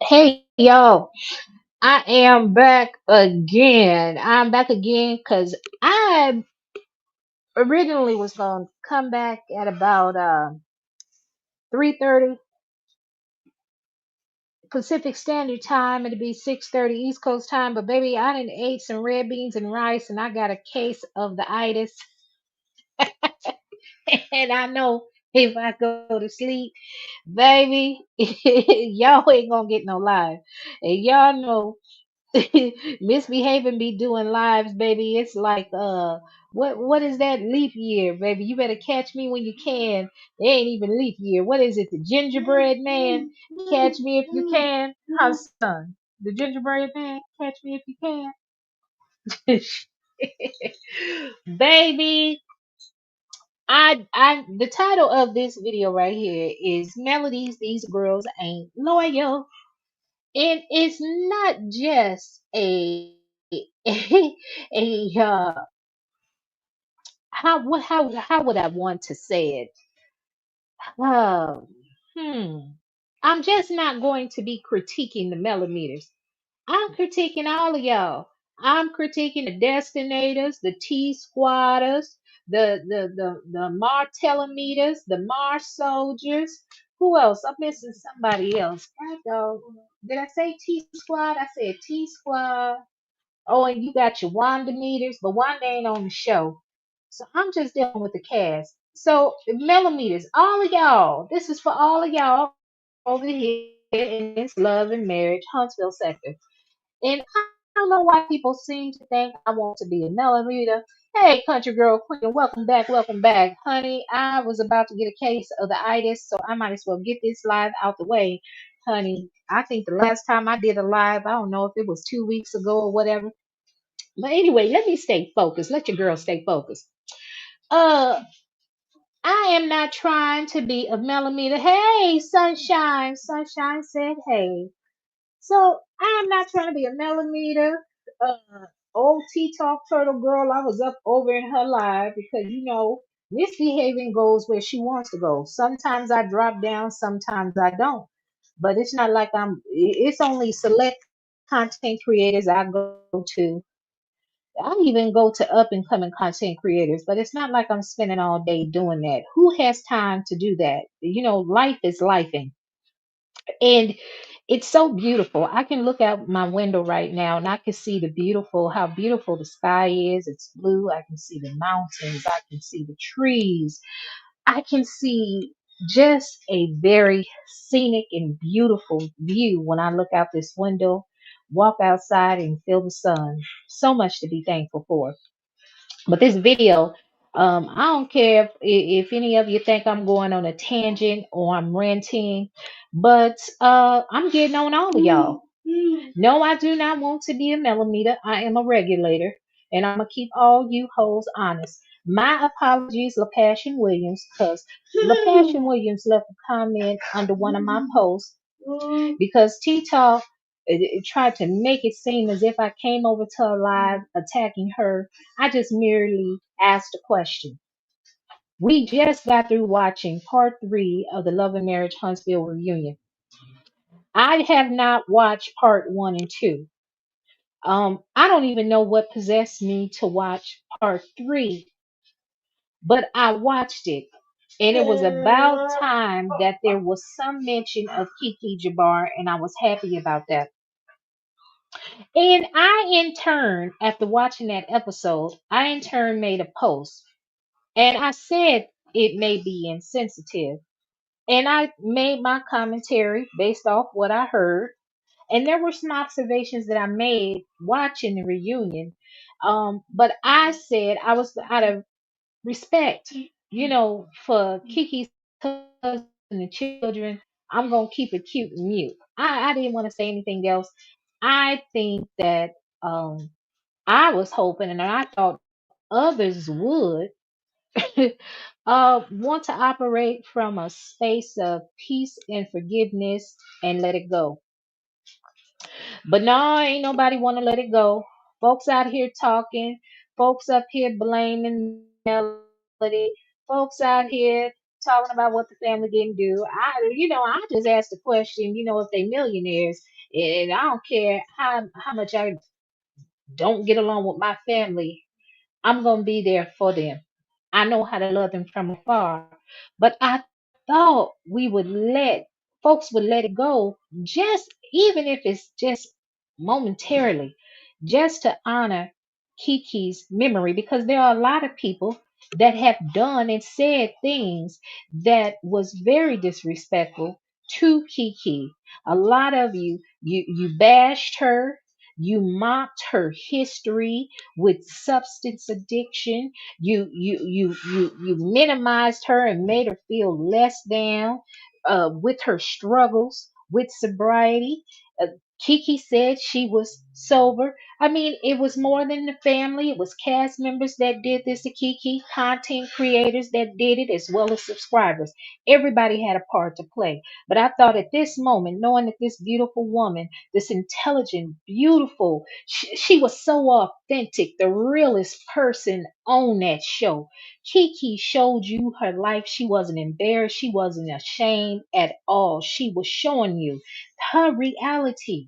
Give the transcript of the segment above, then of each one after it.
Hey y'all, I am back again. I'm back again because I originally was gonna come back at about 3:30 Pacific Standard Time. It'd be 6:30 East Coast time, but baby, I done ate some red beans and rice, and I got a case of the itis, and I know if I go to sleep, baby, y'all ain't gonna get no live, and y'all know. Misbehaving be doing lives, baby. It's like what is that leap year, baby? You better catch me when you can. It ain't even leap year. What is it? The gingerbread man? Catch me if you can. Her son. The gingerbread man, catch me if you can. Baby, I the title of this video right here is Melodies These Girls Ain't Loyal. And it's not just a how would I want to say it? Um, hmm. I'm just not going to be critiquing the Melometers. I'm critiquing all of y'all. I'm critiquing the DestiNators, the T Squatters, the Martellometers, the MarSoldiers. Who else? I'm missing somebody else. God dog. Did I say T Squad? I said T Squad. Oh, and you got your Wanda meters, but Wanda ain't on the show. So I'm just dealing with the cast. So Melometers, all of y'all, this is for all of y'all over here in this love and marriage Huntsville sector. And I don't know why people seem to think I want to be a Melometer. Hey, country girl queen, welcome back, honey. I was about to get a case of the itis, so I might as well get this live out the way, honey. I think the last time I did a live, I don't know if it was 2 weeks ago or whatever. But anyway, let me stay focused. Let your girl stay focused. Uh, I am not trying to be a millimeter. Hey, sunshine. Sunshine said, hey. So I am not trying to be a millimeter. Old Tea Talk Turtle Girl, I was up over in her live because, misbehaving goes where she wants to go. Sometimes I drop down, sometimes I don't. But it's not like it's only select content creators I go to. I even go to up and coming content creators, but it's not like I'm spending all day doing that. Who has time to do that? Life is lifing. And it's so beautiful. I can look out my window right now and I can see how beautiful the sky is. It's blue. I can see the mountains. I can see the trees. I can see just a very scenic and beautiful view when I look out this window, walk outside and feel the sun. So much to be thankful for. But this video, I don't care if any of you think I'm going on a tangent or I'm ranting, but I'm getting on all of y'all. No, I do not want to be a millimeter. I am a regulator, and I'm gonna keep all you hoes honest. My apologies, LaPassion Williams, because LaPassion Williams left a comment under one of my posts because T-Talk it tried to make it seem as if I came over to her live attacking her. I just merely asked a question. We just got through watching part 3 of the Love and Marriage Huntsville reunion. I have not watched part 1 and 2. I don't even know what possessed me to watch part 3, but I watched it. And it was about time that there was some mention of Kiki Jabbar, and I was happy about that. And I, in turn, after watching that episode, I in turn made a post. And I said it may be insensitive. And I made my commentary based off what I heard. And there were some observations that I made watching the reunion. But I said I was out of respect, for Kiki's husband and children. I'm gonna keep it cute and mute. I didn't want to say anything else. I think that I was hoping and I thought others would want to operate from a space of peace and forgiveness and let it go. But no, ain't nobody want to let it go. Folks out here talking, folks up here blaming Melody, folks out here talking about what the family didn't do. I just asked the question, if they millionaires And I don't care how much I don't get along with my family. I'm going to be there for them. I know how to love them from afar. But I thought we would let folks would let it go, just even if it's just momentarily, just to honor Kiki's memory, because there are a lot of people that have done and said things that was very disrespectful to Kiki. A lot of you bashed her, you mocked her history with substance addiction. You minimized her and made her feel less than with her struggles with sobriety. Uh, Kiki said she was sober. I mean, it was more than the family. It was cast members that did this to Kiki, content creators that did it, as well as subscribers. Everybody had a part to play. But I thought at this moment, knowing that this beautiful woman, this intelligent, beautiful, she was so authentic, the realest person on that show. Kiki showed you her life. She wasn't embarrassed. She wasn't ashamed at all. She was showing you her reality.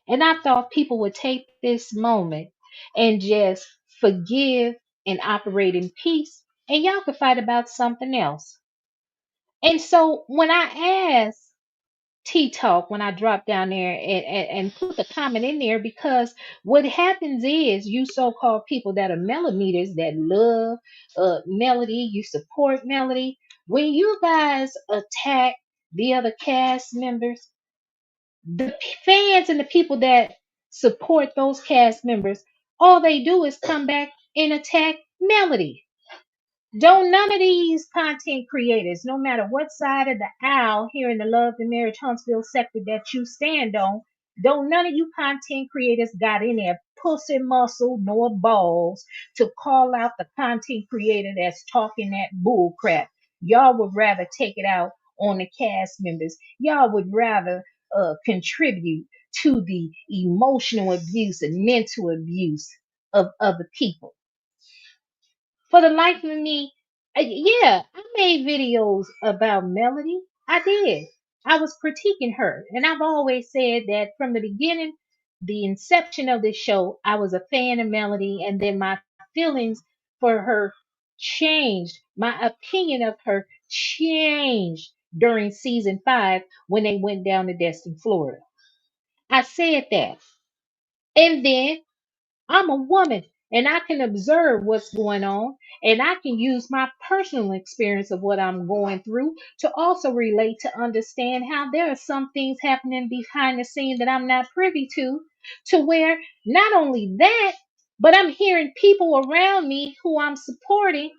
And I thought people would take this moment and just forgive and operate in peace, and y'all could fight about something else. And so when I asked T Talk, when I drop down there and put the comment in there, because what happens is you so-called people that are Melometers that love Melody, you support Melody. When you guys attack the other cast members, the fans and the people that support those cast members, all they do is come back and attack Melody. Don't none of these content creators, no matter what side of the aisle here in the Love and Marriage Huntsville sector that you stand on, don't none of you content creators got in there pussy muscle nor balls to call out the content creator that's talking that bull crap. Y'all would rather take it out on the cast members. Y'all would rather contribute to the emotional abuse and mental abuse of other people. For the life of me, yeah, I made videos about Melody. I did. I was critiquing her. And I've always said that from the beginning, the inception of this show, I was a fan of Melody. And then my feelings for her changed. My opinion of her changed during season 5 when they went down to Destin, Florida. I said that. And then I'm a woman and I can observe what's going on, and I can use my personal experience of what I'm going through to also relate to understand how there are some things happening behind the scene that I'm not privy to where not only that, but I'm hearing people around me who I'm supporting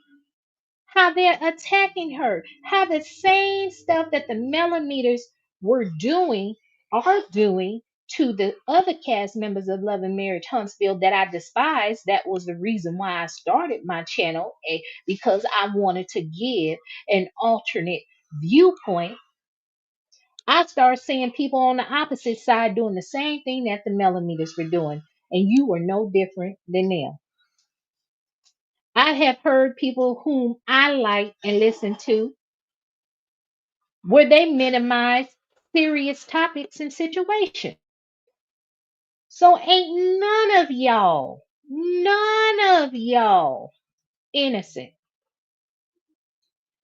how they're attacking her, how the same stuff that the Melometers were doing are doing to the other cast members of Love and Marriage Huntsville that I despise. That was the reason why I started my channel, because I wanted to give an alternate viewpoint. I started seeing people on the opposite side doing the same thing that the Melometers were doing, and you were no different than them. I have heard people whom I like and listen to where they minimize serious topics and situations. So ain't none of y'all innocent.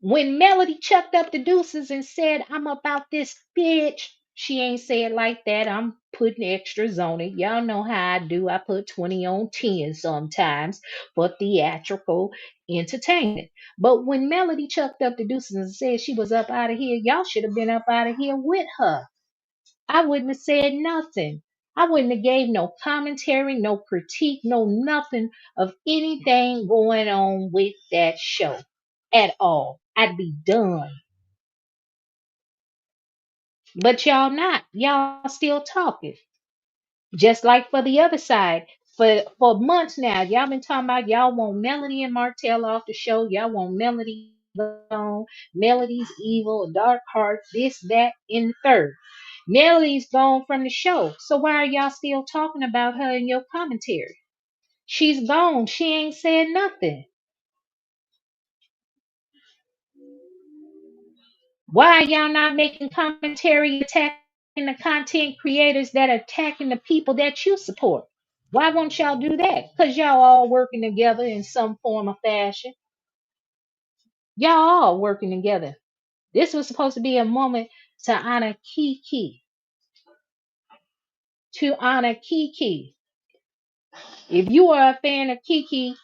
When Melody chucked up the deuces and said, I'm about this bitch, she ain't say it like that. I'm putting extras on it. Y'all know how I do. I put 20 on 10 sometimes for theatrical entertainment. But when Melody chucked up the deuces and said she was up out of here, y'all should have been up out of here with her. I wouldn't have said nothing. I wouldn't have gave no commentary, no critique, no nothing of anything going on with that show at all. I'd be done. But y'all not. Y'all still talking. Just like for the other side. For months now, y'all been talking about y'all want Melody and Martell off the show. Y'all want Melody gone. Melody's evil, dark heart, this, that, in the third. Melody's gone from the show. So why are y'all still talking about her in your commentary? She's gone. She ain't said nothing. Why are y'all not making commentary attack the content creators that are attacking the people that you support. Why won't y'all do that? Because y'all all working together in some form or fashion. Y'all all working together. This was supposed to be a moment to honor Kiki. To honor Kiki. If you are a fan of Kiki,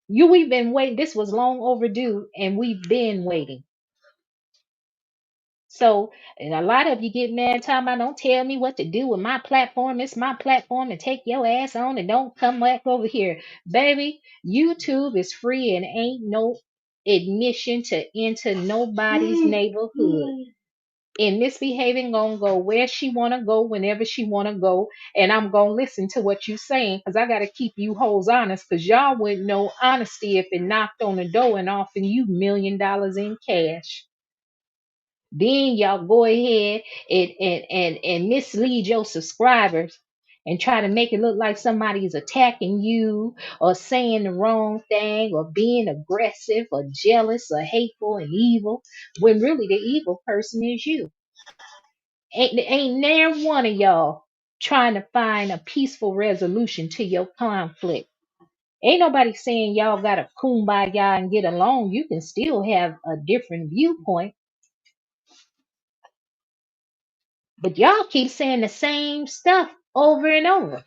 we've been waiting. This was long overdue, and we've been waiting. So, and a lot of you get mad talking about don't tell me what to do with my platform. It's my platform and take your ass on and don't come back over here. Baby, YouTube is free and ain't no admission to enter nobody's neighborhood. And MsBehaven gonna go where she wanna go whenever she wanna go, and I'm gonna listen to what you saying because I gotta keep you hoes honest because y'all wouldn't know honesty if it knocked on the door and offering you $1 million in cash. Then y'all go ahead and mislead your subscribers and try to make it look like somebody is attacking you or saying the wrong thing or being aggressive or jealous or hateful and evil when really the evil person is you. Ain't near one of y'all trying to find a peaceful resolution to your conflict. Ain't nobody saying y'all gotta kumbaya and get along. You can still have a different viewpoint. But y'all keep saying the same stuff over and over.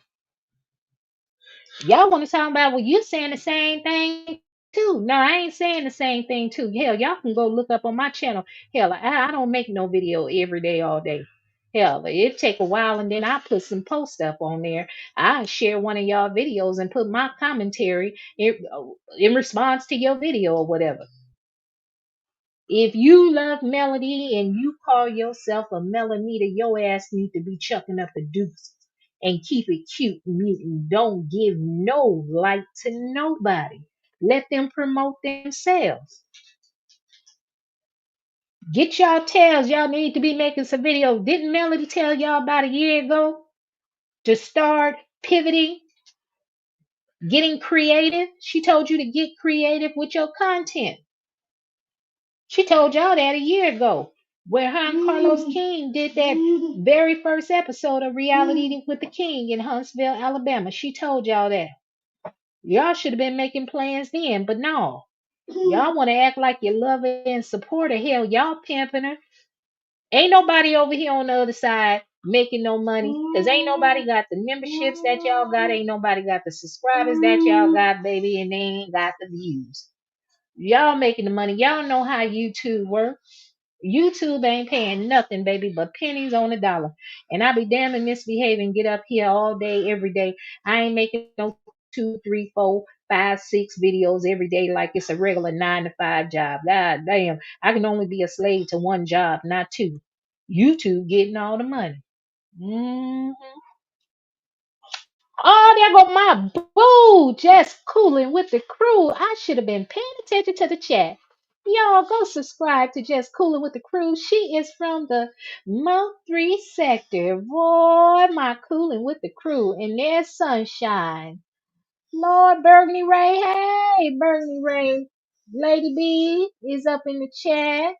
Y'all want to talk about, well, you saying the same thing too. No, I ain't saying the same thing too. Hell, y'all can go look up on my channel. Hell, I don't make no video every day, all day. Hell, it take a while and then I put some post up on there. I share one of y'all videos and put my commentary in response to your video or whatever. If you love melody and you call yourself a Melometer, your ass need to be chucking up the deuces and keep it cute and mutant. Don't give no light to nobody. Let them promote themselves. Get y'all tails. Y'all need to be making some videos. Didn't Melody tell y'all about a year ago to start pivoting, getting creative? She told you to get creative with your content. She told y'all that a year ago, where her and Carlos King did that very first episode of Reality with the King in Huntsville, Alabama. She told y'all that. Y'all should have been making plans then, but no. Y'all want to act like you love her and support her. Hell, y'all pimping her. Ain't nobody over here on the other side making no money because ain't nobody got the memberships that y'all got. Ain't nobody got the subscribers that y'all got, baby, and they ain't got the views. Y'all making the money. Y'all know how YouTube works. YouTube ain't paying nothing, baby, but pennies on the dollar. And I be damn and misbehaving, get up here all day, every day. I ain't making no 2, 3, 4, 5, 6 videos every day like it's a regular 9 to 5 job. God damn. I can only be a slave to one job, not two. YouTube getting all the money. Mhm. Oh, there go my boo, just cooling with the crew. I should have been paying attention to the chat. Y'all go subscribe to Just Cooling with the Crew. She is from the Month 3 sector. Boy, my cooling with the crew. And there's Sunshine. Lord Burgundy Ray. Hey, Burgundy Ray. Lady B is up in the chat.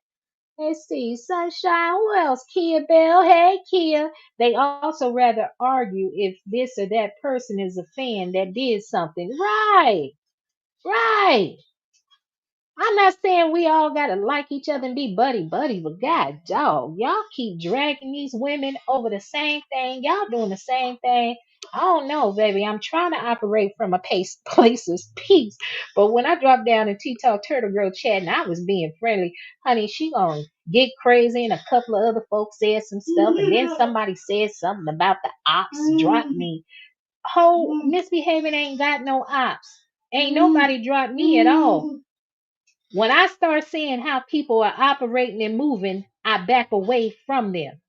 Let's see. Sunshine. Who else? Kia Bell. Hey, Kia. They also rather argue if this or that person is a fan that did something. Right. Right. I'm not saying we all gotta like each other and be buddy buddy, but god dog, y'all keep dragging these women over the same thing. Y'all doing the same thing. I don't know, baby. I'm trying to operate from a place of peace. But when I dropped down in T-Talk Turtle Girl chat and I was being friendly, honey, she gonna get crazy and a couple of other folks said some stuff and then somebody said something about the ops dropped me. Whole misbehaving ain't got no ops. Ain't nobody dropped me at all. When I start seeing how people are operating and moving, I back away from them.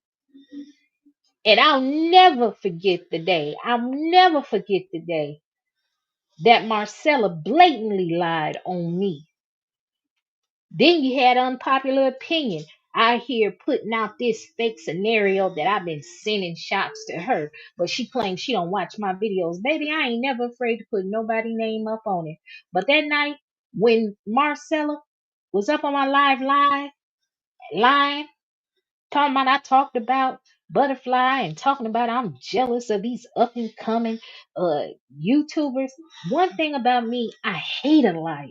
And I'll never forget the day that Marcella blatantly lied on me. Then you had unpopular opinion. I hear putting out this fake scenario that I've been sending shots to her, but she claims she don't watch my videos. Baby, I ain't never afraid to put nobody name up on it. But that night when Marcella was up on my live, talking about I talked about butterfly and talking about I'm jealous of these up and coming uh YouTubers. One thing about me, I hate a liar.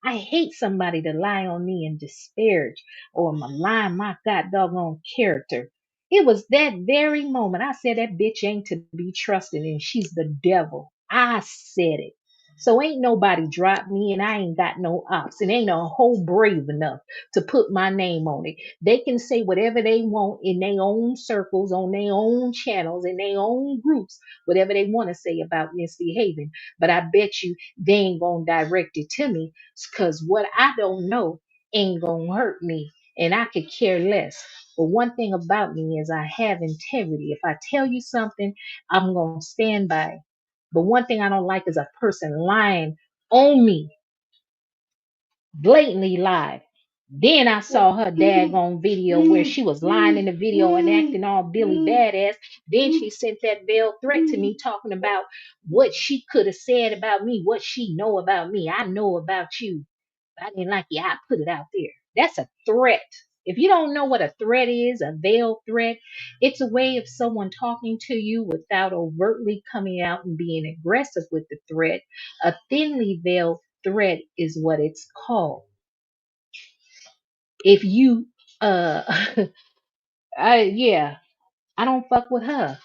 I hate somebody to lie on me and disparage or malign my god doggone character. It was that very moment I said that bitch ain't to be trusted and she's the devil. I said it. So ain't nobody dropped me and I ain't got no ops and ain't a whole brave enough to put my name on it. They can say whatever they want in their own circles, on their own channels, in their own groups, whatever they want to say about misbehaving. But I bet you they ain't gonna direct it to me because what I don't know ain't gonna hurt me. And I could care less. But one thing about me is I have integrity. If I tell you something, I'm gonna stand by it. But one thing I don't like is a person lying on me, blatantly lied. Then I saw her daggone video where she was lying in the video and acting all Billy badass. Then she sent that veiled threat to me talking about what she could have said about me, what she know about me. I know about you. I didn't like you. I put it out there. That's a threat. If you don't know what a threat is, a veiled threat, it's a way of someone talking to you without overtly coming out and being aggressive with the threat. A thinly veiled threat is what it's called. If you uh yeah, I don't fuck with her.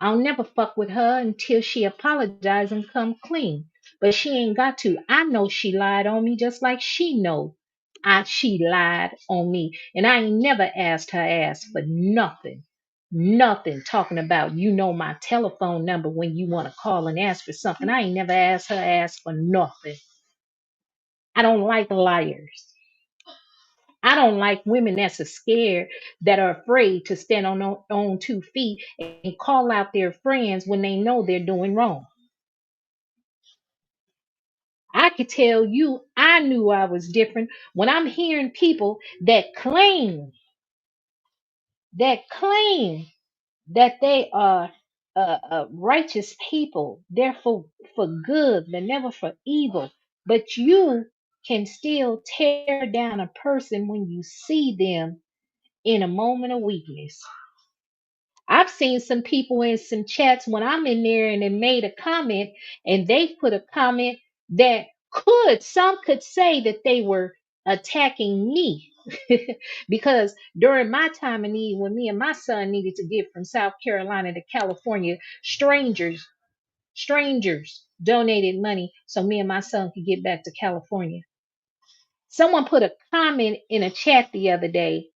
I'll never fuck with her until she apologizes and come clean. But she ain't got to. I know she lied on me just like she know she lied on me. And I ain't never asked her ass for nothing. Nothing talking about you know my telephone number when you want to call and ask for something. I ain't never asked her ass for nothing. I don't like liars. I don't like women that's scared, that are afraid to stand on 2 feet and call out their friends when they know they're doing wrong. I could tell you, I knew I was different when I'm hearing people that claim that they are righteous people. They're for good, they're never for evil. But you can still tear down a person when you see them in a moment of weakness. I've seen some people in some chats when I'm in there and they made a comment and they put a comment that some could say that they were attacking me. Because during my time of need, when me and my son needed to get from South Carolina to California, strangers donated money so me and my son could get back to California. Someone put a comment in a chat the other day,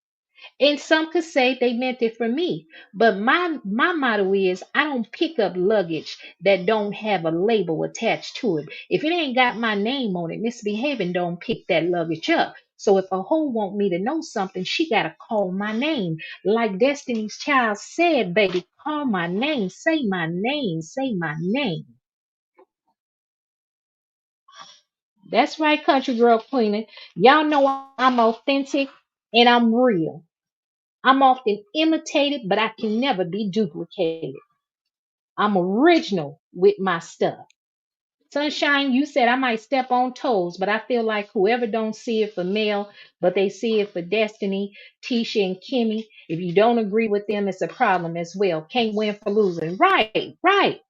and some could say they meant it for me. But my motto is I don't pick up luggage that don't have a label attached to it. If it ain't got my name on it, MsBehaven don't pick that luggage up. So if a hoe want me to know something, she gotta call my name. Like Destiny's Child said, baby, call my name, say my name, say my name. That's right, country girl queen. Y'all know I'm authentic and I'm real. I'm often imitated, but I can never be duplicated. I'm original with my stuff. Sunshine, you said I might step on toes, but I feel like whoever don't see it for Mel, but they see it for Destiny, Tisha, and Kimmy, if you don't agree with them, it's a problem as well. Can't win for losing. Right, right.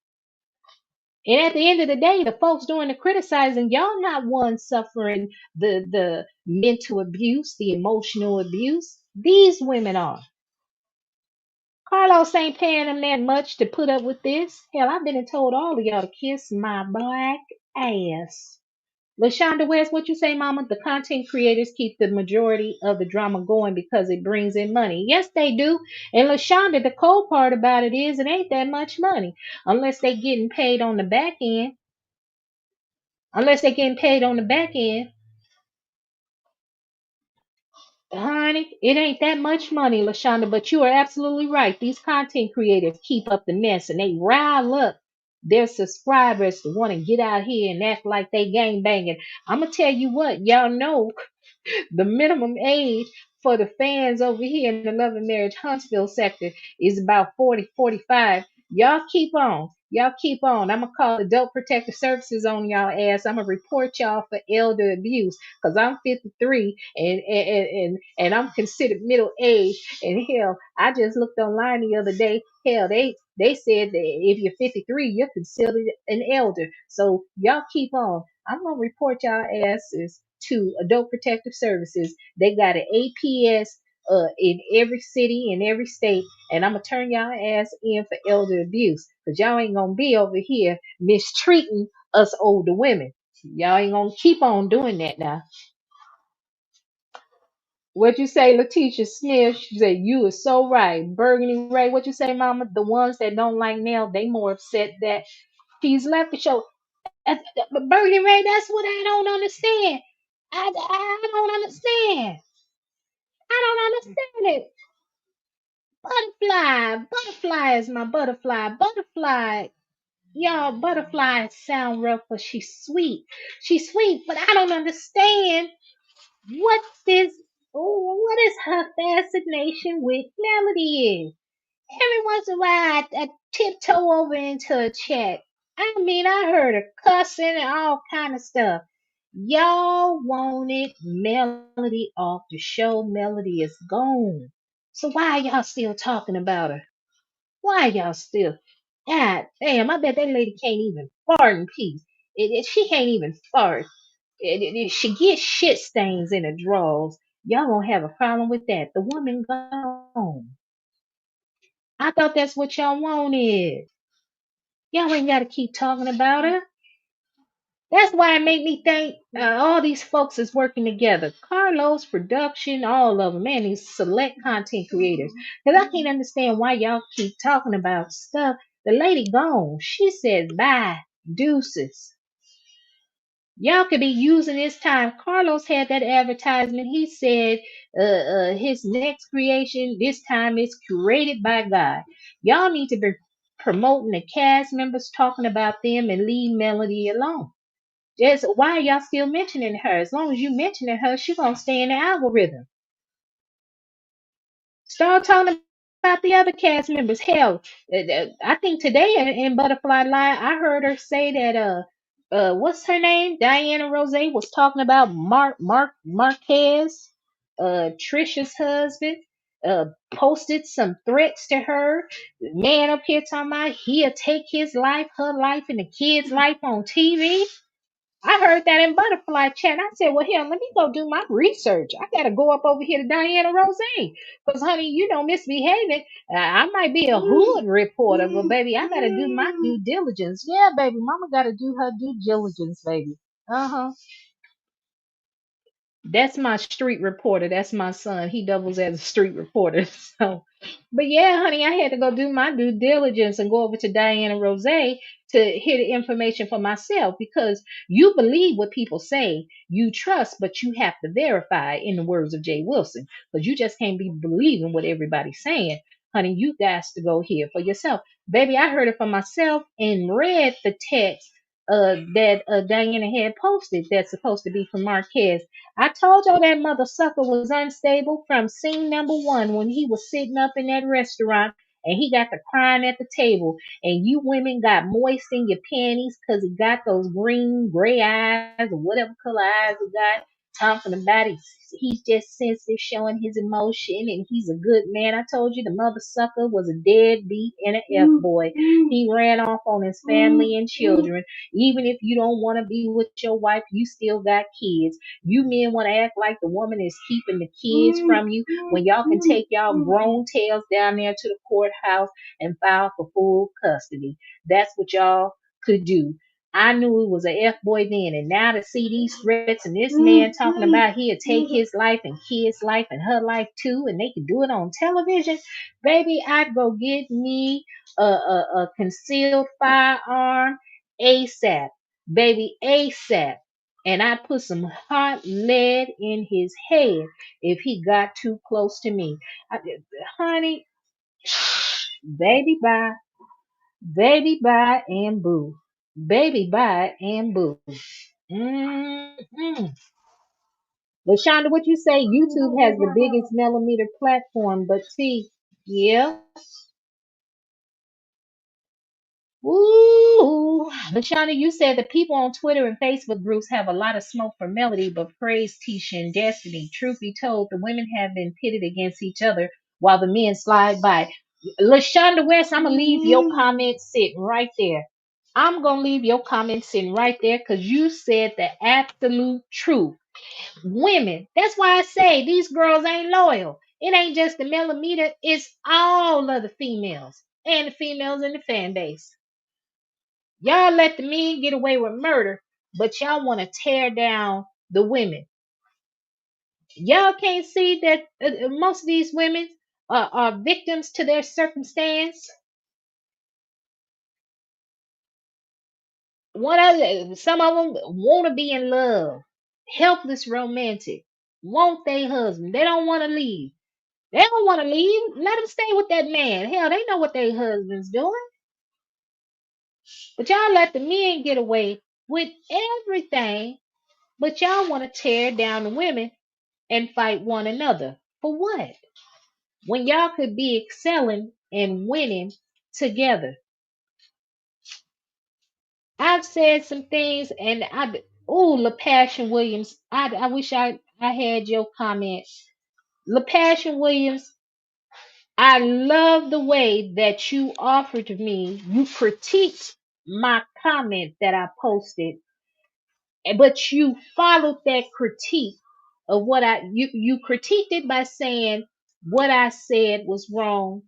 And at the end of the day, the folks doing the criticizing, y'all not one suffering the mental abuse, the emotional abuse. These women are. Carlos ain't paying them that much to put up with this. Hell, I've been and told all of y'all to kiss my black ass. LaShonda West, what you say, mama? The content creators keep the majority of the drama going because it brings in money. Yes, they do. And LaShonda, the cold part about it is it ain't that much money unless they getting paid on the back end. Unless they getting paid on the back end. Honey, it ain't that much money, LaShonda, but you are absolutely right. These content creators keep up the mess and they rile up their subscribers to want to get out here and act like they gang banging. I'm gonna tell you what, y'all know the minimum age for the fans over here in the Love and Marriage Huntsville sector is about 40, 45. Y'all keep on. Y'all keep on. I'm gonna call Adult Protective Services on y'all ass. I'm gonna report y'all for elder abuse because I'm 53 and I'm considered middle age. And hell, I just looked online the other day. Hell, they said that if you're 53, you're considered an elder. So y'all keep on. I'm gonna report y'all asses to Adult Protective Services. They got an APS in every city in every state, and I'm gonna turn y'all ass in for elder abuse, cause y'all ain't gonna be over here mistreating us older women. Y'all ain't gonna keep on doing that now. What you say, Letitia Smith? She said you are so right. Burgundy Ray, what you say, Mama? The ones that don't like Nell, they more upset that she's left the show. But Burgundy Ray, that's what I don't understand. I don't understand. I don't understand it. Butterfly is my butterfly. Butterfly, y'all, butterfly sound rough, but she's sweet. She's sweet, but I don't understand what's this. What is her fascination with Melody is? Every once in a while, I tiptoe over into a chat. I mean, I heard her cussing and all kind of stuff. Y'all wanted Melody off the show. Melody is gone. So why are y'all still talking about her? Why y'all still? God damn, I bet that lady can't even fart in peace. She can't even fart. She gets shit stains in her drawers. Y'all won't have a problem with that. The woman gone. I thought that's what y'all wanted. Y'all ain't got to keep talking about her. That's why it made me think all these folks is working together. Carlos, production, all of them, man, these select content creators. Because I can't understand why y'all keep talking about stuff. The lady gone. She said bye, deuces. Y'all could be using this time. Carlos had that advertisement. He said his next creation this time is curated by God. Y'all need to be promoting the cast members, talking about them, and leave Melody alone. Just why are y'all still mentioning her? As long as you mentioning her, she gonna stay in the algorithm. Start talking about the other cast members. Hell, I think today in Butterfly Live, I heard her say that what's her name? Diana Rose was talking about Marquez, Trisha's husband. Posted some threats to her. Man up here talking about he'll take his life, her life, and the kid's life on TV. I heard that in Butterfly Chat. I said, well, here, let me go do my research. I got to go up over here to Diana Rose. Because, honey, you know, MsBehaven. I might be a hood reporter, but, baby, I got to do my due diligence. Yeah, baby, mama got to do her due diligence, baby. Uh-huh. That's my street reporter. That's my son. He doubles as a street reporter. So, but yeah, honey, I had to go do my due diligence and go over to Diana Rose to hear the information for myself because you believe what people say, you trust, but you have to verify, in the words of Jay Wilson, because you just can't be believing what everybody's saying. Honey, you guys to go hear for yourself. Baby, I heard it for myself and read the text that Diana had posted that's supposed to be from Marquez. I told y'all that mother sucker was unstable from scene number one when he was sitting up in that restaurant and he got to crying at the table and you women got moist in your panties because he got those green, gray eyes or whatever color eyes he got. Talking about he's just sensitive, showing his emotion, and he's a good man. I told you the mother sucker was a deadbeat and an F boy. He ran off on his family and children. Even if you don't want to be with your wife, you still got kids. You men want to act like the woman is keeping the kids from you when y'all can take y'all grown tails down there to the courthouse and file for full custody. That's what y'all could do. I knew it was a F boy then, and now to see these threats and this man talking about he'll take his life and kids' life and her life too, and they can do it on television, baby, I'd go get me a concealed firearm ASAP, baby, ASAP. And I put some hot lead in his head if he got too close to me. I, honey, baby, bye. Baby, bye and boo. Baby, bye and boo. Mm-hmm. LaShonda, what you say? YouTube has the biggest Melometer platform, but see, yeah, Ooh, Lashana, you said the people on Twitter and Facebook groups have a lot of smoke for Melody, but praise Tisha and Destiny. Truth be told, the women have been pitted against each other while the men slide by. Lashonda West, I'm gonna leave your comment sitting right there. I'm gonna leave your comment sitting right there because you said the absolute truth. Women, that's why I say these girls ain't loyal. It ain't just the Melometer, it's all of the females and the females in the fan base. Y'all let the men get away with murder, but y'all want to tear down the women. Y'all can't see that most of these women are victims to their circumstance. Some of them want to be in love, helpless romantic, want their husband. They don't want to leave. They don't want to leave. Let them stay with that man. Hell, they know what their husband's doing. But y'all let the men get away with everything, but y'all want to tear down the women and fight one another. For what? When y'all could be excelling and winning together. I've said some things and LaPassion Williams, I wish I had your comment. LaPassion Williams, I love the way that you offered me, you critiqued my comment that I posted, but you followed that critique of what you critiqued it by saying what I said was wrong,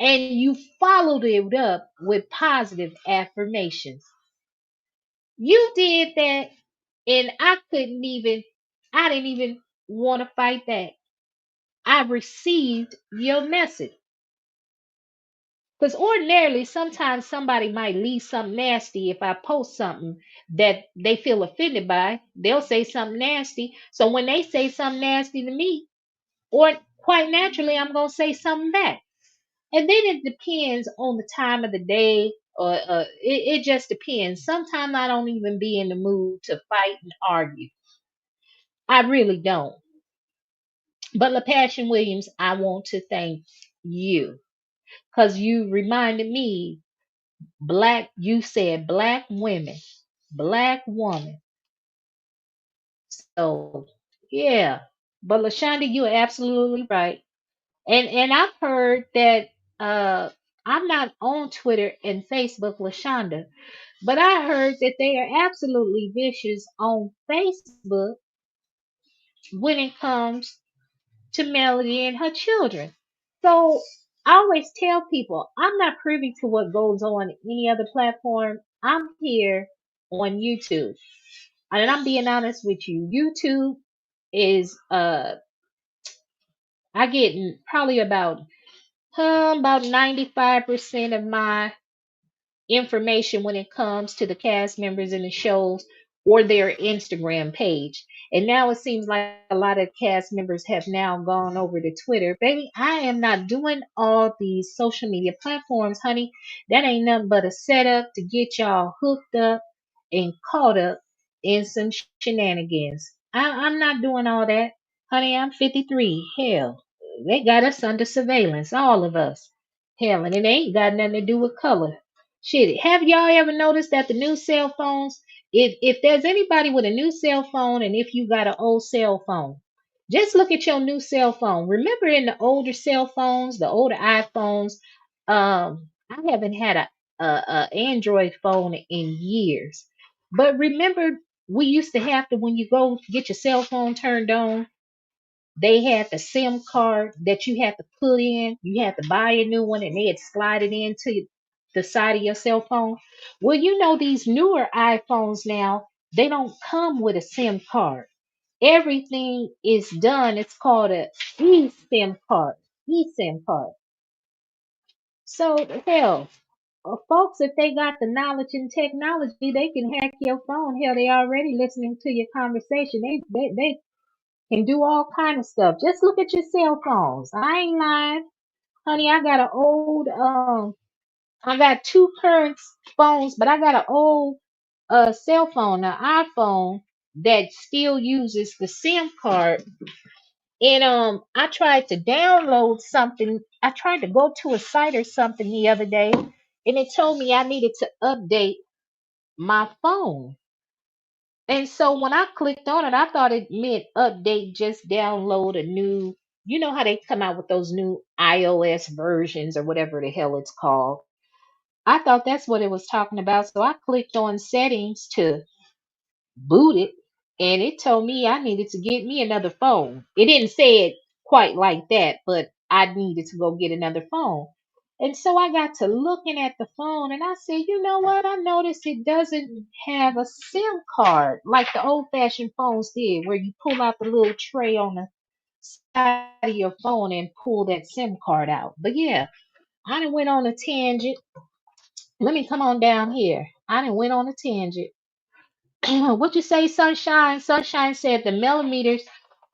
and you followed it up with positive affirmations. You did that, and I didn't even want to fight back. I received your message. Because ordinarily, sometimes somebody might leave something nasty if I post something that they feel offended by. They'll say something nasty. So when they say something nasty to me, or quite naturally, I'm going to say something back. And then it depends on the time of the day, or it just depends. Sometimes I don't even be in the mood to fight and argue. I really don't. But LaPassion Williams, I want to thank you because you reminded me you said black women, black woman. So yeah. But Lashonda, you're absolutely right. And I've heard that I'm not on Twitter and Facebook, Lashonda, but I heard that they are absolutely vicious on Facebook when it comes to Melody and her children. So I always tell people I'm not privy to what goes on any other platform. I'm here on YouTube. And I'm being honest with you. YouTube is I get probably about 95% of my information when it comes to the cast members in the shows or their Instagram page. And now it seems like a lot of cast members have now gone over to Twitter. Baby, I am not doing all these social media platforms, honey. That ain't nothing but a setup to get y'all hooked up and caught up in some shenanigans. I'm not doing all that. Honey, I'm 53. Hell, they got us under surveillance, all of us. Hell, and it ain't got nothing to do with color. Shit, have y'all ever noticed that the new cell phones, if there's anybody with a new cell phone and if you got an old cell phone, just look at your new cell phone. Remember in the older cell phones, the older iPhones, I haven't had a Android phone in years. But remember we used to have to, when you go get your cell phone turned on, they had the SIM card that you had to put in. You had to buy a new one and they had slide it into the side of your cell phone. Well, you know, these newer iPhones now, they don't come with a SIM card. Everything is done. It's called a eSIM card. eSIM card. So hell, folks, if they got the knowledge and technology, they can hack your phone. Hell, they already listening to your conversation. They can do all kind of stuff. Just look at your cell phones. I ain't lying, honey. I got two current phones, but I got an old cell phone, an iPhone that still uses the SIM card. And I tried to download something. I tried to go to a site or something the other day, and it told me I needed to update my phone. And so when I clicked on it, I thought it meant update, just download a new, you know how they come out with those new iOS versions or whatever the hell it's called. I thought that's what it was talking about. So I clicked on settings to boot it, and it told me I needed to get me another phone. It didn't say it quite like that, but I needed to go get another phone. And so I got to looking at the phone and I said, you know what? I noticed it doesn't have a SIM card like the old fashioned phones did, where you pull out the little tray on the side of your phone and pull that SIM card out. But yeah, I done went on a tangent. Let me come on down here. I done went on a tangent. What you say, Sunshine? Sunshine said the millimeters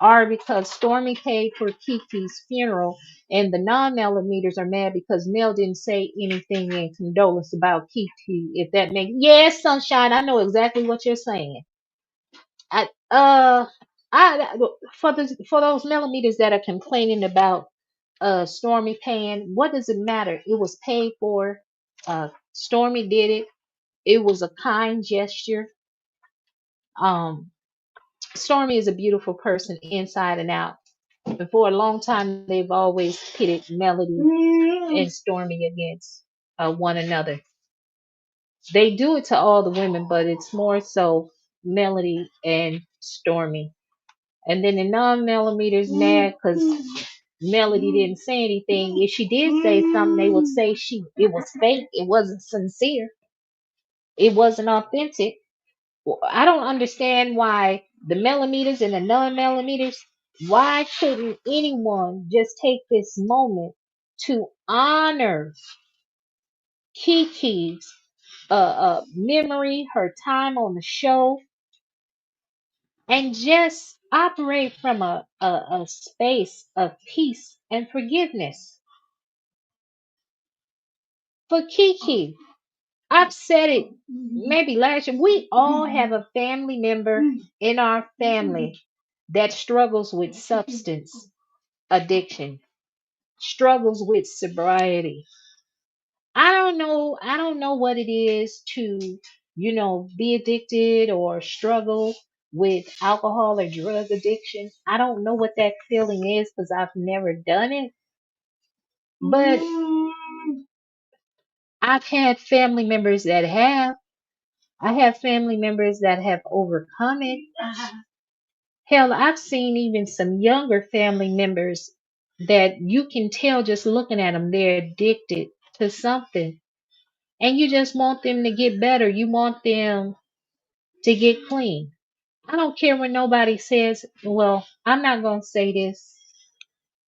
are because Stormy paid for Kiki's funeral, and the non-millimeters are mad because Mel didn't say anything in condolence about Kiki. If that makes yes, Sunshine, I know exactly what you're saying. I I for those millimeters that are complaining about Stormy paying, what does it matter? It was paid for. Stormy did it. It was a kind gesture. Um, Stormy is a beautiful person inside and out. And for a long time, they've always pitted Melody and Stormy against one another. They do it to all the women, but it's more so Melody and Stormy. And then the non-millimeters mad because Melody didn't say anything. If she did say something, they would say it was fake. It wasn't sincere. It wasn't authentic. Well, I don't understand why the millimeters and the non-millimeters, why couldn't anyone just take this moment to honor Kiki's memory, her time on the show, and just operate from a space of peace and forgiveness for Kiki. I've said it maybe last year. We all have a family member in our family that struggles with substance addiction, struggles with sobriety. I don't know what it is to, be addicted or struggle with alcohol or drug addiction. I don't know what that feeling is because I've never done it. But I've had family members that have. I have family members that have overcome it. Hell, I've seen even some younger family members that you can tell just looking at them, they're addicted to something. And you just want them to get better. You want them to get clean. I don't care when nobody says, well, I'm not going to say this.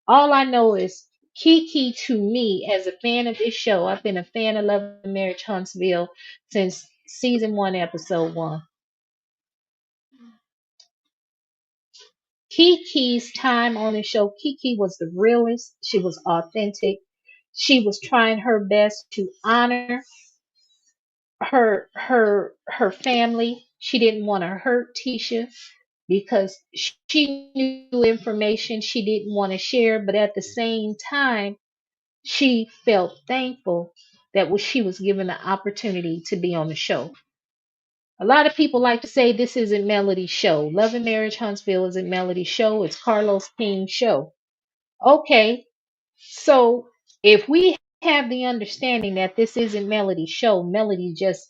All I know is Kiki to me, as a fan of this show, I've been a fan of Love and Marriage Huntsville since season 1, episode 1. Kiki's time on the show, Kiki was the realest. She was authentic. She was trying her best to honor her family. She didn't want to hurt Tisha because she knew information she didn't want to share, but at the same time, she felt thankful that she was given the opportunity to be on the show. A lot of people like to say this isn't Melody's show. Love and Marriage Huntsville isn't Melody's show. It's Carlos King's show. Okay, so if we have the understanding that this isn't Melody's show, Melody just,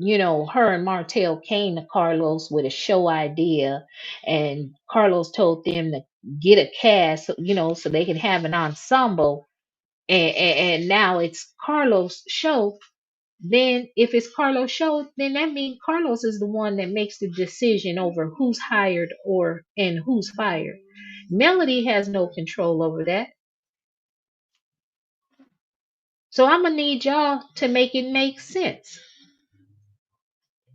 her and Martell came to Carlos with a show idea, and Carlos told them to get a cast, so they can have an ensemble, and now it's Carlos' show. Then if it's Carlos' show, then that means Carlos is the one that makes the decision over who's hired or and who's fired. Melody has no control over that. So I'm gonna need y'all to make it make sense.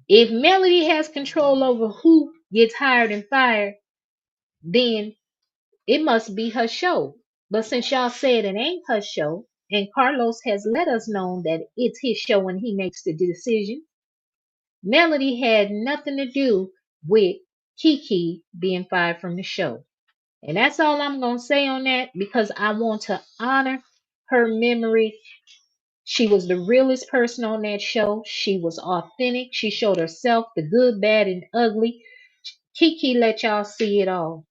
If Melody has control over who gets hired and fired, then it must be her show. But since y'all said it ain't her show, and Carlos has let us know that it's his show and he makes the decision, Melody had nothing to do with Kiki being fired from the show. And that's all I'm gonna say on that because I want to honor her memory She was the realest person on that show. She was authentic. She showed herself, the good, bad, and ugly. Kiki let y'all see it all.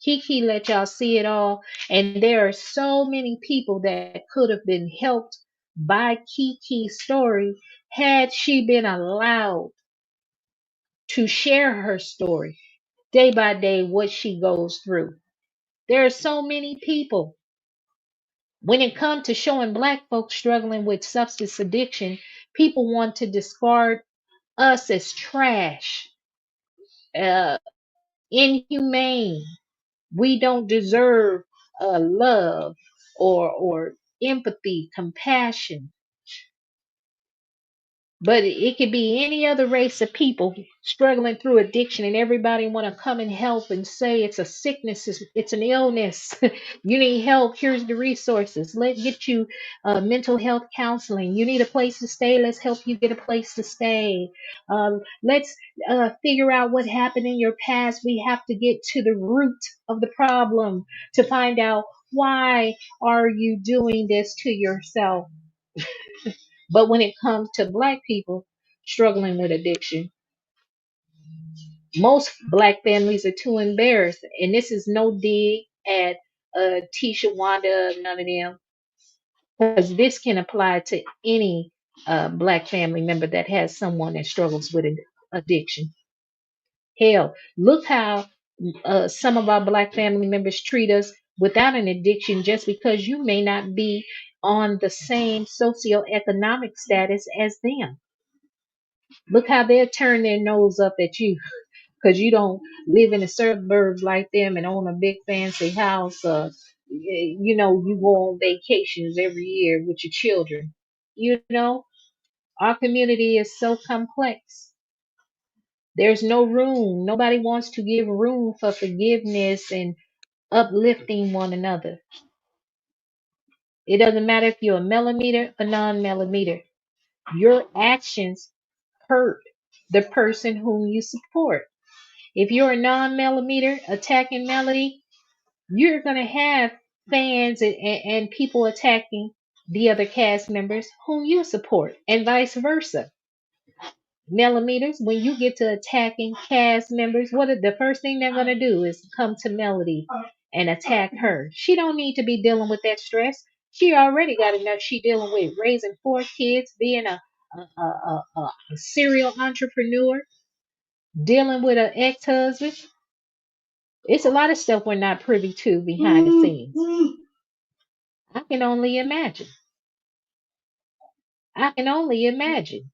Kiki let y'all see it all. And there are so many people that could have been helped by Kiki's story had she been allowed to share her story day by day, what she goes through. There are so many people. When it comes to showing black folks struggling with substance addiction, people want to discard us as trash, uh, inhumane. We don't deserve love or empathy, compassion. But it could be any other race of people struggling through addiction, and everybody want to come and help and say it's a sickness, it's an illness. You need help. Here's the resources. Let's get you mental health counseling. You need a place to stay. Let's help you get a place to stay. Let's figure out what happened in your past. We have to get to the root of the problem to find out why are you doing this to yourself. But when it comes to black people struggling with addiction, most black families are too embarrassed. And this is no dig at Tisha, Wanda, none of them, because this can apply to any black family member that has someone that struggles with addiction. Hell, look how some of our black family members treat us without an addiction just because you may not be on the same socioeconomic status as them. Look how they'll turn their nose up at you because you don't live in the suburbs like them and own a big fancy house. You go on vacations every year with your children. Our community is so complex. There's no room. Nobody wants to give room for forgiveness and uplifting one another. It doesn't matter if you're a millimeter or non-millimeter. Your actions hurt the person whom you support. If you're a non-millimeter attacking Melody, you're gonna have fans and people attacking the other cast members whom you support, and vice versa. Millimeters, when you get to attacking cast members, what are the first thing they're gonna do is come to Melody and attack her. She don't need to be dealing with that stress. She already got enough. She dealing with raising 4 kids, being a serial entrepreneur, dealing with an ex-husband. It's a lot of stuff we're not privy to behind the scenes. I can only imagine. I can only imagine.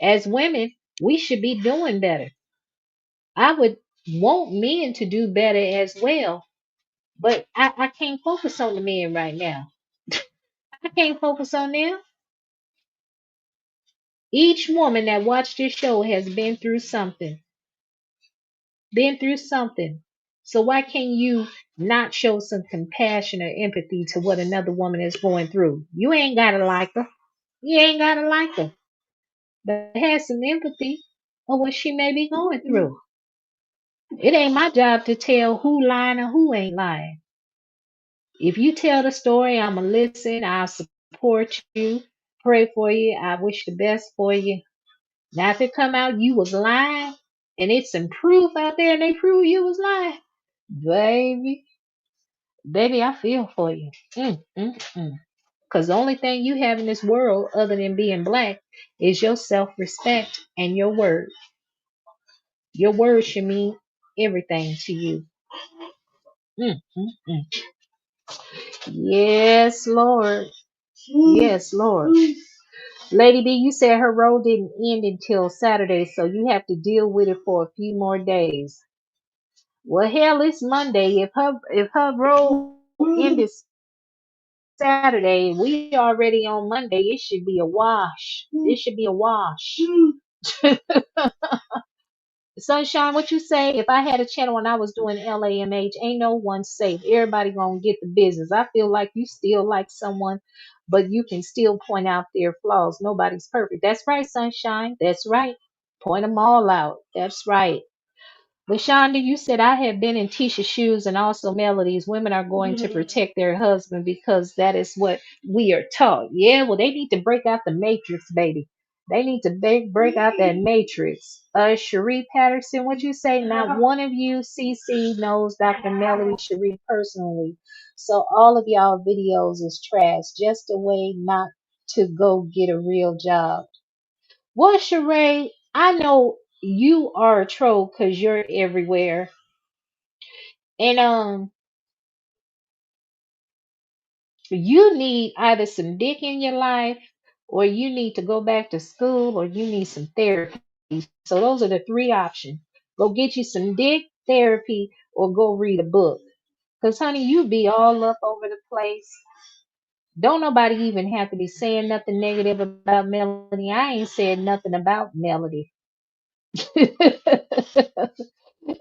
As women, we should be doing better. I would want men to do better as well, but I can't focus on the men right now. I can't focus on them. Each woman that watched this show has been through something. Been through something. So why can't you not show some compassion or empathy to what another woman is going through? You ain't gotta like her. You ain't gotta like her. But have some empathy of what she may be going through. It ain't my job to tell who lying or who ain't lying. If you tell the story, I'ma listen, I'll support you, pray for you, I wish the best for you. Now if it come out you was lying and it's some proof out there and they prove you was lying, baby, baby, I feel for you. Because the only thing you have in this world other than being black is your self-respect and your word. Your word should mean everything to you. Mm, mm, mm. Yes, Lord. Yes, Lord. Lady B, you said her road didn't end until Saturday, so you have to deal with it for a few more days. Well, hell, it's Monday. If her road ended Saturday, we already on Monday. It should be a wash. It should be a wash. Sunshine, what you say? If I had a channel and I was doing LAMH, ain't no one safe. Everybody gonna get the business. I feel like you still like someone, but you can still point out their flaws. Nobody's perfect. That's right, Sunshine. That's right. Point them all out. That's right. Lashonda, you said I have been in Tisha's shoes and also Melody's. Women are going to protect their husband because that is what we are taught. Yeah, well, they need to break out the matrix, baby. They need to break out that matrix. Cherie Patterson, what you say? Not one of you, CC, knows Dr. Melody Cherie personally. So all of y'all videos is trash. Just a way not to go get a real job. Well, Sheree, I know you are a troll because you're everywhere. And you need either some dick in your life, or you need to go back to school, or you need some therapy. So those are the three options. Go get you some dick, therapy, or go read a book. Cause honey, you be all up over the place. Don't nobody even have to be saying nothing negative about Melody. I ain't said nothing about Melody.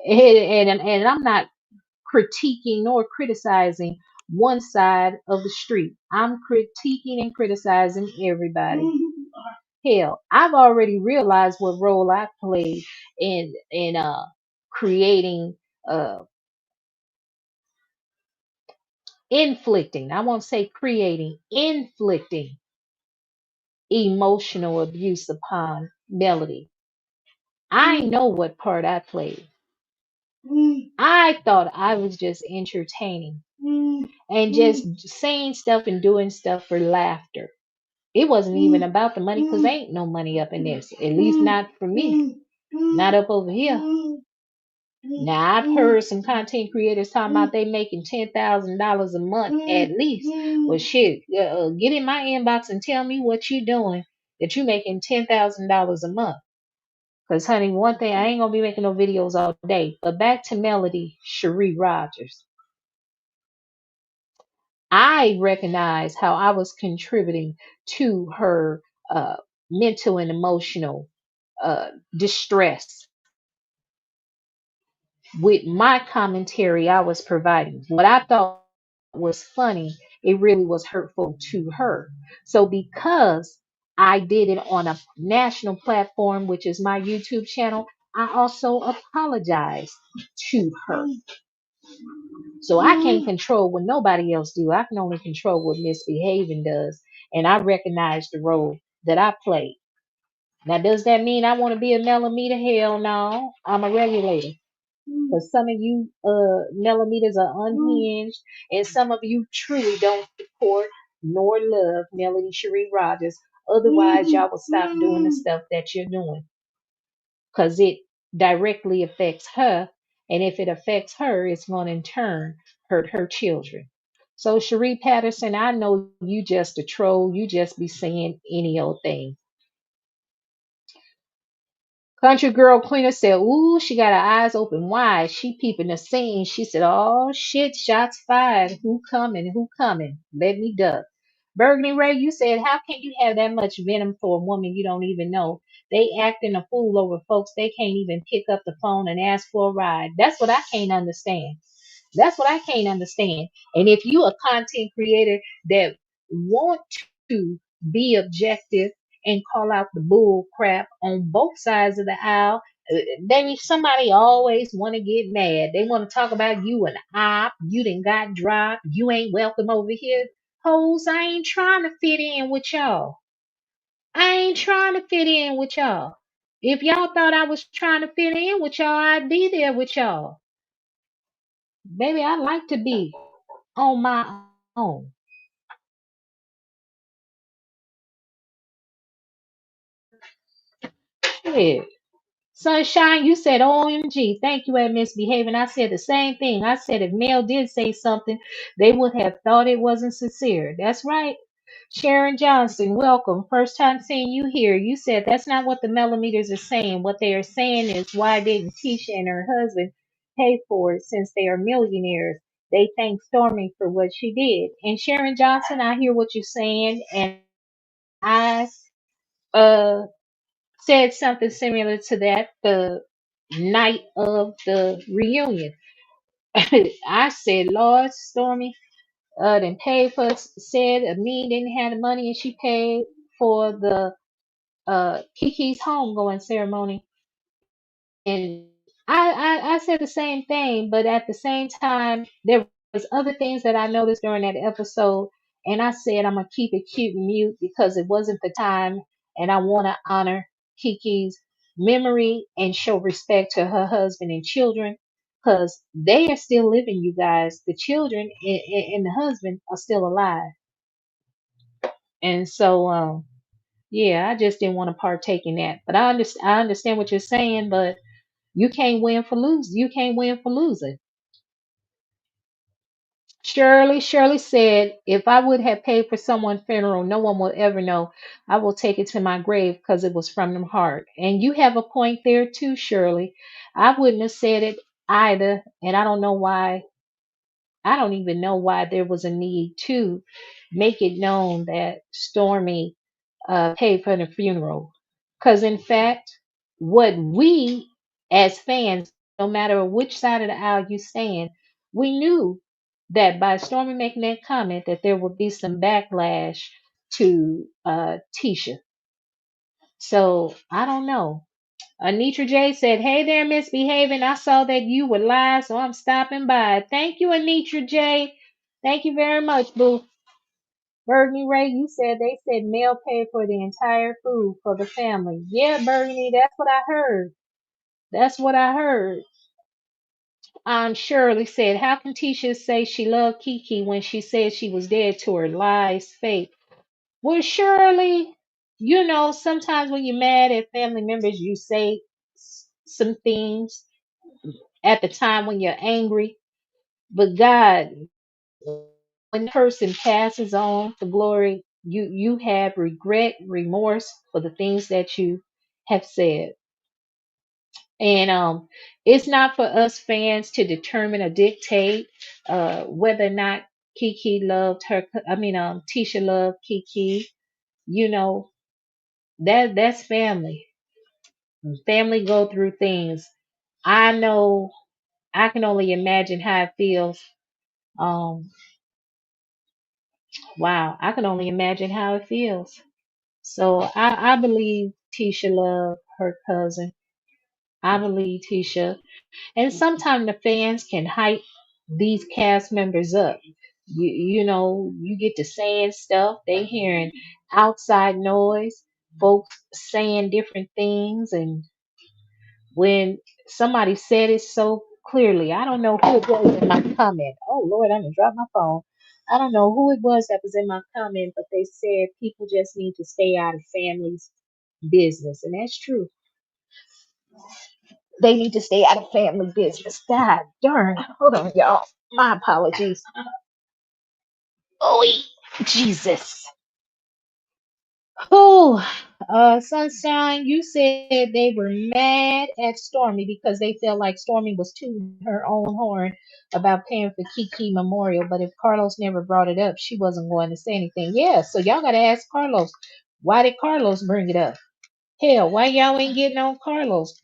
And I'm not critiquing nor criticizing one side of the street. I'm critiquing and criticizing everybody. Hell, I've already realized what role I played in creating uh inflicting. I won't say creating, inflicting emotional abuse upon Melody. I know what part I played. I thought I was just entertaining and just saying stuff and doing stuff for laughter. It wasn't even about the money because there ain't no money up in this. At least not for me. Not up over here. Now I've heard some content creators talking about they making $10,000 a month at least. Well, shit, get in my inbox and tell me what you doing that you making $10,000 a month. Cause honey, one thing I ain't gonna be making no videos all day. But back to Melody Cherie Rogers. I recognize how I was contributing to her mental and emotional distress with my commentary I was providing. What I thought was funny, it really was hurtful to her. So because I did it on a national platform, which is my YouTube channel, I also apologized to her. So I can't control what nobody else do. I can only control what MsBehaven does. And I recognize the role that I play. Now, does that mean I want to be a Melometer? Hell no. I'm a regulator. Because some of you Melometers are unhinged, and some of you truly don't support nor love Melody Cherie Rogers. Otherwise, y'all will stop doing the stuff that you're doing. Because it directly affects her. And if it affects her, it's going to in turn hurt her children. So, Cherie Patterson, I know you just a troll. You just be saying any old thing. Country girl Queena said, ooh, she got her eyes open wide. She peeping the scene. She said, oh shit, shots fired. Who coming? Who coming? Let me duck. Burgundy Ray, you said, how can you have that much venom for a woman you don't even know? They acting a fool over folks. They can't even pick up the phone and ask for a ride. That's what I can't understand. That's what I can't understand. And if you a content creator that want to be objective and call out the bull crap on both sides of the aisle, baby, somebody always want to get mad. They want to talk about you and op. You done got dropped. You ain't welcome over here. Hoes, I ain't trying to fit in with y'all. I ain't trying to fit in with y'all. If y'all thought I was trying to fit in with y'all, I'd be there with y'all. Baby, I like to be on my own. Shit. Sunshine, you said OMG. Thank you at Misbehaving. I said the same thing. I said if Mel did say something, they would have thought it wasn't sincere. That's right. Sharon Johnson, welcome. First time seeing you here. You said that's not what the Melometers are saying. What they are saying is why didn't Tisha and her husband pay for it since they are millionaires? They thank Stormy for what she did. And Sharon Johnson, I hear what you're saying, and I uh said something similar to that the night of the reunion. I said, Lord, Stormy then paid for said Amin didn't have the money and she paid for the Kiki's homegoing ceremony. And I said the same thing, but at the same time, there was other things that I noticed during that episode, and I said I'm gonna keep it cute and mute because it wasn't the time, and I want to honor Kiki's memory and show respect to her husband and children because they are still living. You guys, the children and the husband are still alive, and so yeah, I just didn't want to partake in that. But I understand what you're saying, but you can't win for losing. You can't win for losing. Shirley said, if I would have paid for someone's funeral, no one will ever know. I will take it to my grave because it was from the heart. And you have a point there too, Shirley. I wouldn't have said it either. And I don't know why. I don't even know why there was a need to make it known that Stormy paid for the funeral. Because, in fact, what we as fans, no matter which side of the aisle you stand, we knew that by Stormy making that comment, that there would be some backlash to Tisha. So I don't know. Anitra J said, "Hey there, MsBehaven. I saw that you were live, so I'm stopping by. Thank you, Anitra J. Thank you very much, boo." Bernie Ray, you said they said Mel paid for the entire food for the family. Yeah, Bernie, that's what I heard. That's what I heard. Shirley said, how can Tisha say she loved Kiki when she said she was dead to her? Lies, fake. Well, Shirley, you know, sometimes when you're mad at family members, you say some things at the time when you're angry. But God, when the person passes on to glory, you have regret, remorse for the things that you have said. And it's not for us fans to determine or dictate whether or not Kiki loved her. I mean, Tisha loved Kiki. You know, that's family. Family go through things. I know. I can only imagine how it feels. Um, wow, I can only imagine how it feels. So I believe Tisha loved her cousin. I believe Tisha. And sometimes the fans can hype these cast members up. You know, you get to saying stuff, they hearing outside noise, folks saying different things, and when somebody said it so clearly, I don't know who it was in my comment. Oh Lord, I'm gonna drop my phone. I don't know who it was that was in my comment, but they said people just need to stay out of families' business, and that's true. They need to stay out of family business. God darn. Hold on, y'all. My apologies. Oh, Jesus. Oh, Sunshine, you said they were mad at Stormy because they felt like Stormy was tooting her own horn about paying for Kiki Memorial. But if Carlos never brought it up, she wasn't going to say anything. Yeah, so y'all got to ask Carlos. Why did Carlos bring it up? Hell, why y'all ain't getting on Carlos?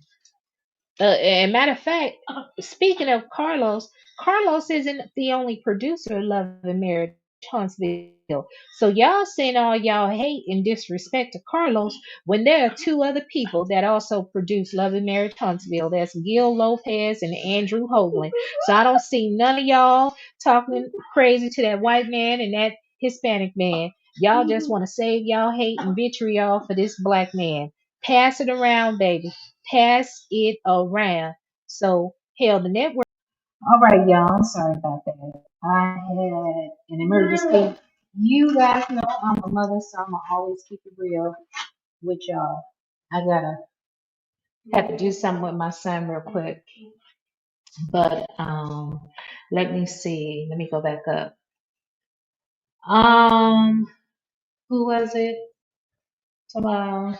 And matter of fact, speaking of Carlos, Carlos isn't the only producer of Love and Marriage Huntsville. So y'all send all y'all hate and disrespect to Carlos when there are two other people that also produce Love and Marriage Huntsville. That's Gil Lopez and Andrew Hoagland. So I don't see none of y'all talking crazy to that white man and that Hispanic man. Y'all just want to save y'all hate and vitriol for this black man. Pass it around, baby. Pass it around. So, hell, the network. All right, y'all. I'm sorry about that. I had an emergency. You guys know I'm a mother, so I'm gonna always keep it real with y'all. I gotta have to do something with my son real quick. But let me see. Let me go back up. Um, who was it? Tomorrow.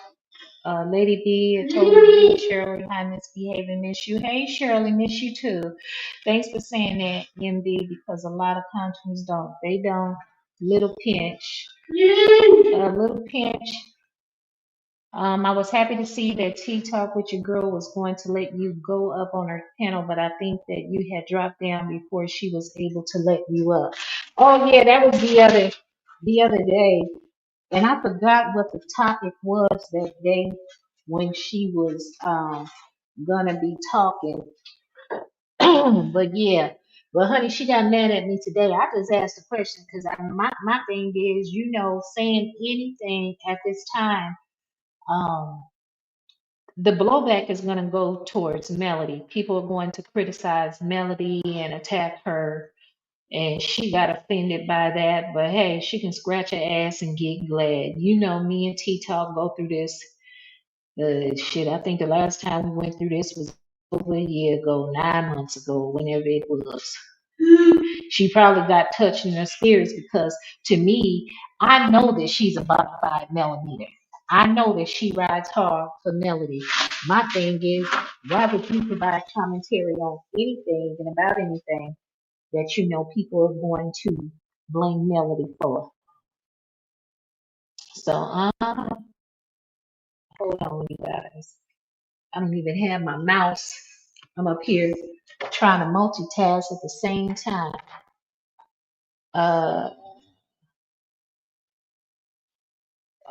Lady D, I told you, Shirley, hi, MsBehaven, miss you. Hey, Shirley, miss you too. Thanks for saying that, MB, because a lot of countries don't. They don't. Little pinch. A little pinch. I was happy to see that Tea Talk with your girl was going to let you go up on her panel, but I think that you had dropped down before she was able to let you up. Oh yeah, that was the other day. And I forgot what the topic was that day when she was gonna be talking. But yeah, but honey, she got mad at me today. I just asked a question because my thing is, saying anything at this time, um, the blowback is gonna go towards Melody. People are going to criticize Melody and attack her, and she got offended by that. But hey, she can scratch her ass and get glad. Me and T Talk go through this. Shit, I think the last time we went through this was over a year ago, 9 months ago, whenever it was. She probably got touched in her spirits because to me, I know that she's a bona fide Melometer. I know that she rides hard for Melody. My thing is, why would you provide commentary on anything and about anything that people are going to blame Melody for? So, hold on, you guys. I don't even have my mouse. I'm up here trying to multitask at the same time. Uh,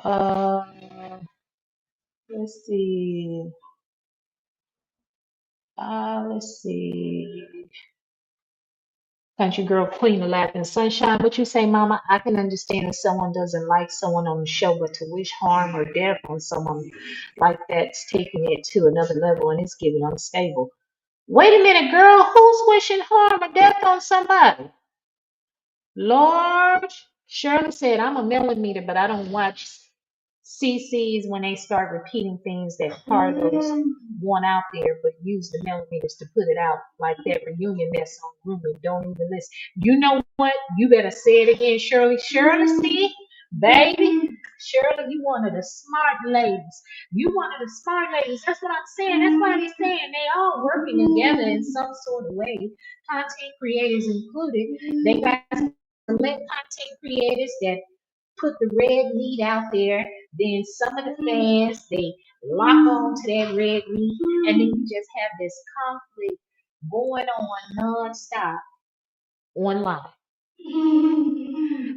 uh, let's see. Let's see. Country girl, queen of laughing sunshine. What you say, Mama? I can understand if someone doesn't like someone on the show, but to wish harm or death on someone like that's taking it to another level and it's giving unstable. Wait a minute, girl. Who's wishing harm or death on somebody? Lord, Shirley said, I'm a millimeter, but I don't watch CCs when they start repeating things that Carlos want out there, but use the millimeters to put it out like that reunion mess on grooming. Don't even listen. You know what? You better say it again, Shirley. Shirley, see? Baby, Shirley, you one of the smart ladies. You one of the smart ladies. That's what I'm saying. That's why they're saying they all working together in some sort of way. Content creators included. They got select content creators that put the red meat out there. Then some of the fans they lock on to that red meat, and then you just have this conflict going on nonstop online.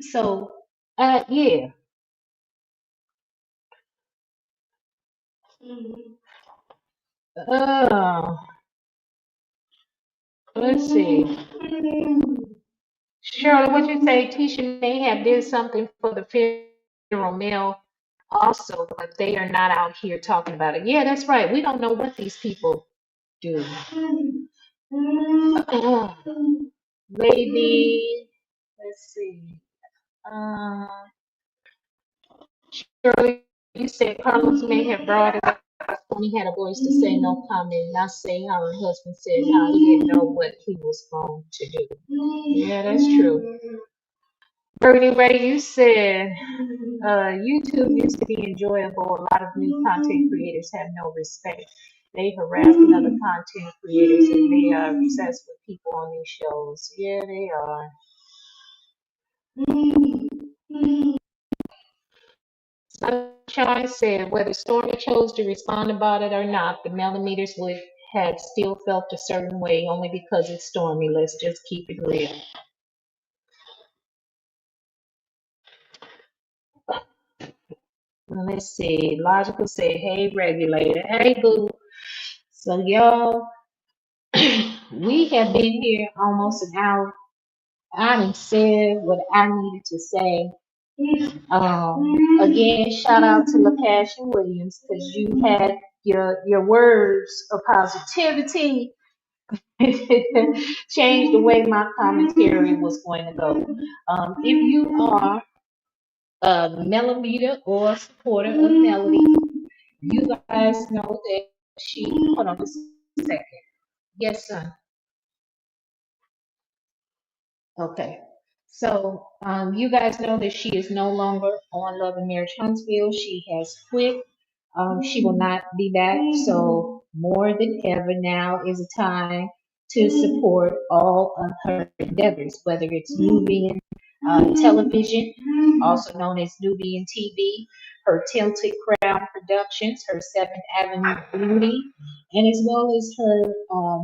So, yeah. Uh, let's see. Shirley, what you say? Tisha may have did something for the funeral mail also, but they are not out here talking about it. Yeah, that's right. We don't know what these people do. Maybe, let's see. Uh, Shirley, you said Carlos may have brought it up when he had a voice to say no comment, not say how her husband said how he didn't know what he was going to do. Yeah, that's true. Bernie Ray, you said YouTube used to be enjoyable. A lot of new content creators have no respect. They harass other content creators and they are obsessed with people on these shows. Yeah, they are. Sunshine said whether Stormy chose to respond about it or not, the millimeters would have still felt a certain way only because it's Stormy. Let's just keep it real. Let's see. Logical said, hey, regulator. Hey, boo. So, y'all, we have been here almost an hour. I done said what I needed to say. Again, shout out to LaPassion Williams because you had your words of positivity changed the way my commentary was going to go. If you are a Melometer or a supporter of Melody, you guys know that she. Hold on just a second. Yes, son. Okay. So, you guys know that she is no longer on Love and Marriage Huntsville. She has quit. She will not be back. So, more than ever now is a time to support all of her endeavors, whether it's Nubian Television, also known as Nubian TV, her Tilted Crown Productions, her Seventh Avenue Beauty, and as well as her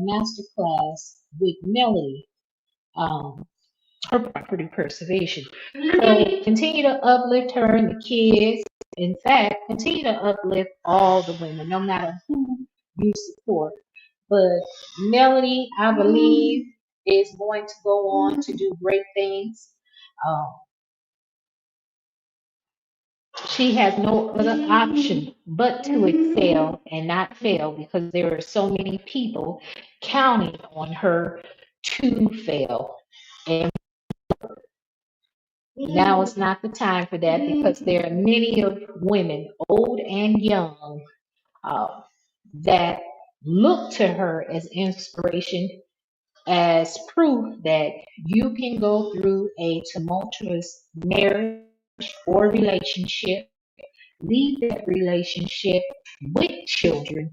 masterclass with Melody. Um, her property preservation. So continue to uplift her and the kids. In fact, continue to uplift all the women, no matter who you support. But Melody, I believe, is going to go on to do great things. Um, she has no other option but to excel and not fail because there are so many people counting on her to fail. And now is not the time for that because there are many of women, old and young, uh, that look to her as inspiration, as proof that you can go through a tumultuous marriage or relationship, leave that relationship with children,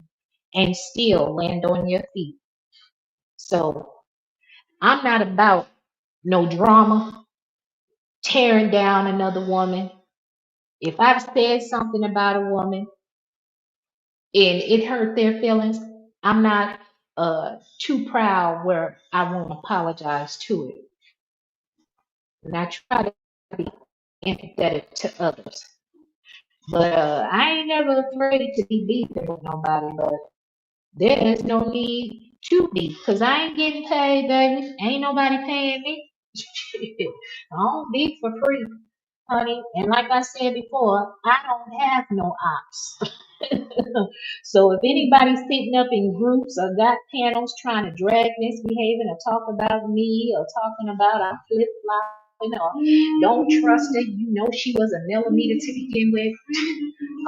and still land on your feet. So I'm not about no drama, tearing down another woman. If I've said something about a woman and it hurt their feelings, I'm not too proud where I won't apologize to it. And I try to be empathetic to others. But I ain't never afraid to be beefing with nobody, but there is no need to be, because I ain't getting paid, baby. Ain't nobody paying me. I don't beef for free, honey. And like I said before, I don't have no ops. So if anybody's sitting up in groups or got panels trying to drag MsBehaven or talk about me or talking about I'm flip flopping or don't trust her, you know she was a millimeter to begin with.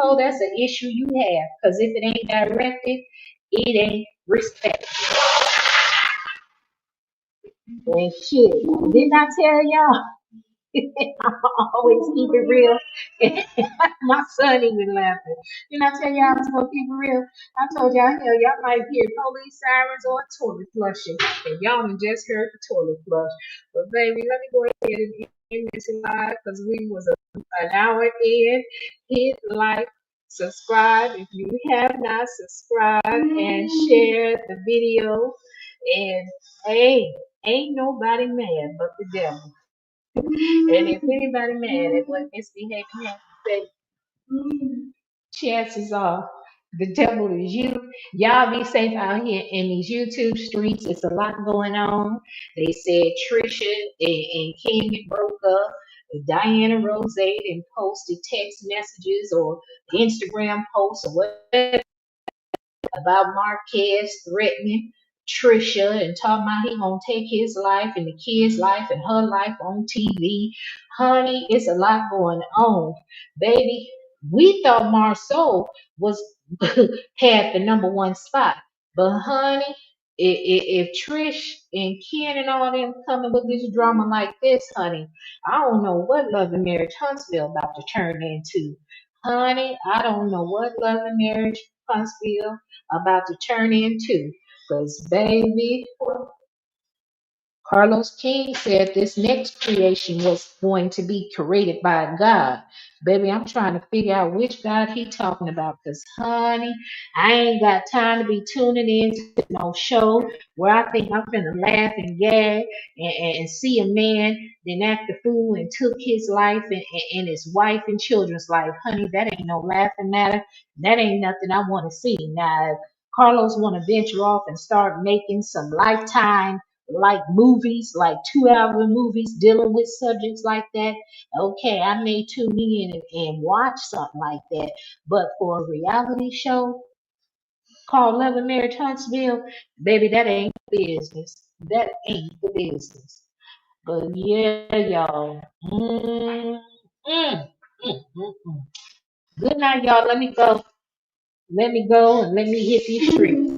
Oh, that's an issue you have. Because if it ain't directed, it ain't respected. And shit, didn't I tell y'all? I always keep it real. My son even laughing. Didn't I tell y'all I was gonna keep it real? I told y'all, hell, y'all might hear police sirens or a toilet flushing, and y'all done just heard the toilet flush. But baby, let me go ahead and end this live because we was an hour in. Hit like, subscribe if you have not subscribed, and share the video. And hey, ain't nobody mad but the devil. And if anybody mad at what MsBehaven has to say, chances are the devil is you. Y'all be safe out here in these YouTube streets. It's a lot going on. They said Trisha and King broke up. Diana Rose and posted text messages or Instagram posts or whatever about Marquez threatening Trisha and talking about he gonna take his life and the kid's life and her life on TV. Honey, it's a lot going on, baby. We thought Marsol was had the number one spot, but honey, if Trish and Ken and all them coming with this drama like this, honey, I don't know what Love and Marriage Huntsville about to turn into. Honey, I don't know what Love and Marriage Huntsville about to turn into. Because, baby, Carlos King said this next creation was going to be created by God. Baby, I'm trying to figure out which God he talking about. Because, honey, I ain't got time to be tuning in to no show where I think I'm finna laugh and gag and see a man then act the fool and took his life and his wife and children's life. Honey, that ain't no laughing matter. That ain't nothing I want to see. Now, if Carlos want to venture off and start making some lifetime like movies, like 2 hour movies dealing with subjects like that, okay, I may tune in and watch something like that. But for a reality show called Love and Marriage Huntsville, baby, that ain't the business. That ain't the business. But yeah, y'all. Mm. Good night, y'all. Let me go. Let me go and let me hit these streets.